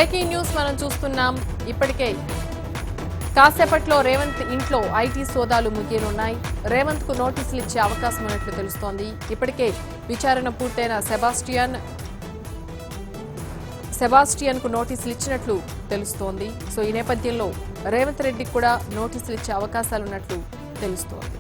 Breaking news మనం చూస్తున్నాం. ఇప్పటికే కాసేపట్లో రేవంత్ ఇంట్లో ఐటీ సోదాలు ముగియనున్నాయి. రేవంత్ కు నోటీసులు ఇచ్చే అవకాశం ఉన్నట్లు తెలుస్తోంది. ఇప్పటికే విచారణ పూర్తయిన సెబాస్టియన్ కు నోటీసులు ఇచ్చినట్లు తెలుస్తోంది. సో ఈ నేపథ్యంలో రేవంత్ రెడ్డికి కూడా నోటీసులు ఇచ్చే అవకాశాలున్నట్లు తెలుస్తోంది.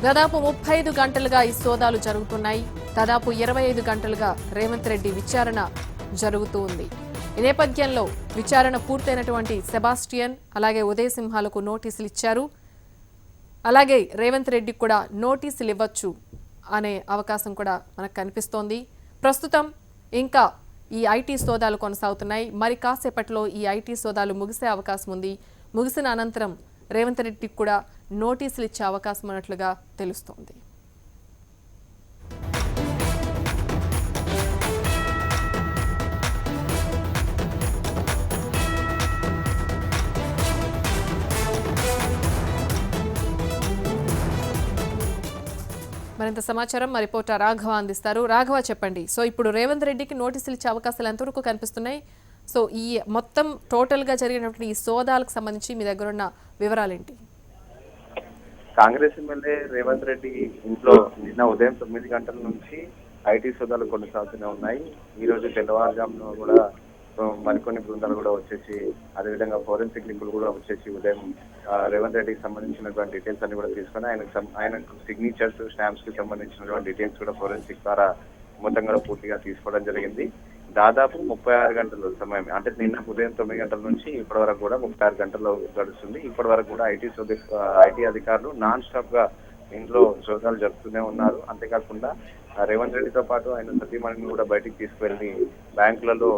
దాదాపు 35 గంటలుగా ఈ సోదాలు జరుగుతున్నాయి. దాదాపు 25 గంటలుగా రేవంత్ రెడ్డి విచారణ జరుగుతూ ఉంది. ఈ నేపథ్యంలో విచారణ పూర్తయినటువంటి సెబాస్టియన్ అలాగే ఉదయ్ సింహాలకు నోటీసులు ఇచ్చారు. అలాగే రేవంత్ రెడ్డికి కూడా నోటీసులు ఇవ్వచ్చు అనే అవకాశం కూడా మనకు కనిపిస్తోంది. ప్రస్తుతం ఇంకా ఈ ఐటీ సోదాలు కొనసాగుతున్నాయి. మరి కాసేపట్లో ఈ ఐటీ సోదాలు ముగిసే అవకాశం ఉంది. ముగిసిన అనంతరం రేవంత్ రెడ్డికి కూడా నోటీసులు ఇచ్చే అవకాశం ఉన్నట్లుగా తెలుస్తోంది. మరింత సమాచారం మా రిపోర్టర్ రాఘవ అందిస్తారు. రాఘవ, చెప్పండి. సో ఇప్పుడు రేవంత్ రెడ్డికి నోటీసులు ఇచ్చే అవకాశాలు ఎంతవరకు కనిపిస్తున్నాయి? సో ఈ మొత్తం టోటల్గా జరిగినటువంటి ఈ సోదాలకు సంబంధించి మీ దగ్గర ఉన్న వివరాలేంటి? కాంగ్రెస్ ఎమ్మెల్యే రేవంత్ రెడ్డి ఇంట్లో నిన్న ఉదయం 9 గంటల నుంచి ఐటీ సోదాలు కొనసాగుతూనే ఉన్నాయి. ఈ రోజు తెల్లవారుజామున కూడా మరికొన్ని బృందాలు కూడా వచ్చేసి, అదేవిధంగా ఫోరెన్సిక్ నిపుణులు కూడా వచ్చేసి ఉదయం రేవంత్ రెడ్డికి సంబంధించినటువంటి డీటెయిల్స్ అన్ని కూడా తీసుకొని ఆయనకు సిగ్నేచర్స్, స్టాంప్స్ కి సంబంధించినటువంటి డీటెయిల్స్ కూడా ఫోరెన్సిక్ ద్వారా మొత్తం కూడా పూర్తిగా తీసుకోవడం జరిగింది. దాదాపు 36 గంటల సమయం, అంటే నిన్న ఉదయం 9 గంటల నుంచి ఇప్పటి వరకు కూడా 36 గంటల్లో గడుస్తుంది. ఇప్పటి వరకు కూడా ఐటీ అధికారులు నాన్ స్టాప్ గా ఇంట్లో సోదాలు జరుపుతూనే ఉన్నారు. అంతేకాకుండా రేవంత్ రెడ్డితో పాటు ఆయన సతీమణిని కూడా బయటికి తీసుకువెళ్లి బ్యాంకులలో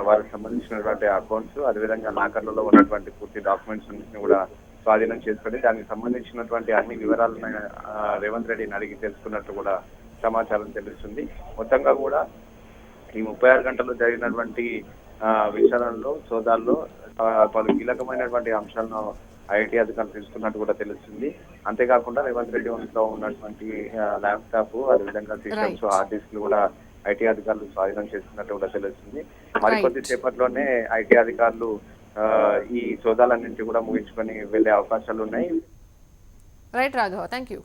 వారికి సంబంధించినటువంటి అకౌంట్స్, అదేవిధంగా లాకర్లలో ఉన్నటువంటి పూర్తి డాక్యుమెంట్స్ అన్నింటినీ కూడా స్వాధీనం చేసుకుని దానికి సంబంధించినటువంటి అన్ని వివరాలను రేవంత్ రెడ్డిని అడిగి తెలుసుకున్నట్టు కూడా సమాచారం తెలుస్తుంది. మొత్తంగా కూడా ఈ 36 గంటల్లో జరిగినటువంటి విచారణలో, సోదాల్లో పలు కీలకమైనటువంటి అంశాలను ఐటీ అధికారులు తెలుసుకున్నట్టు కూడా తెలుస్తుంది. అంతేకాకుండా రేవంత్ రెడ్డి ఇంట్లో ఉన్నటువంటి ల్యాప్టాప్, అదేవిధంగా సిస్టమ్స్, హార్డ్ డిస్క్లు కూడా ఐటీ అధికారులు స్వాధీనం చేసుకున్నట్టు కూడా తెలుస్తుంది. మరికొద్ది సేపట్లోనే ఐటీ అధికారులు ఈ సోదాలన్నింటి కూడా ముగించుకొని వెళ్లే అవకాశాలు ఉన్నాయి. Right Raghava, thank you.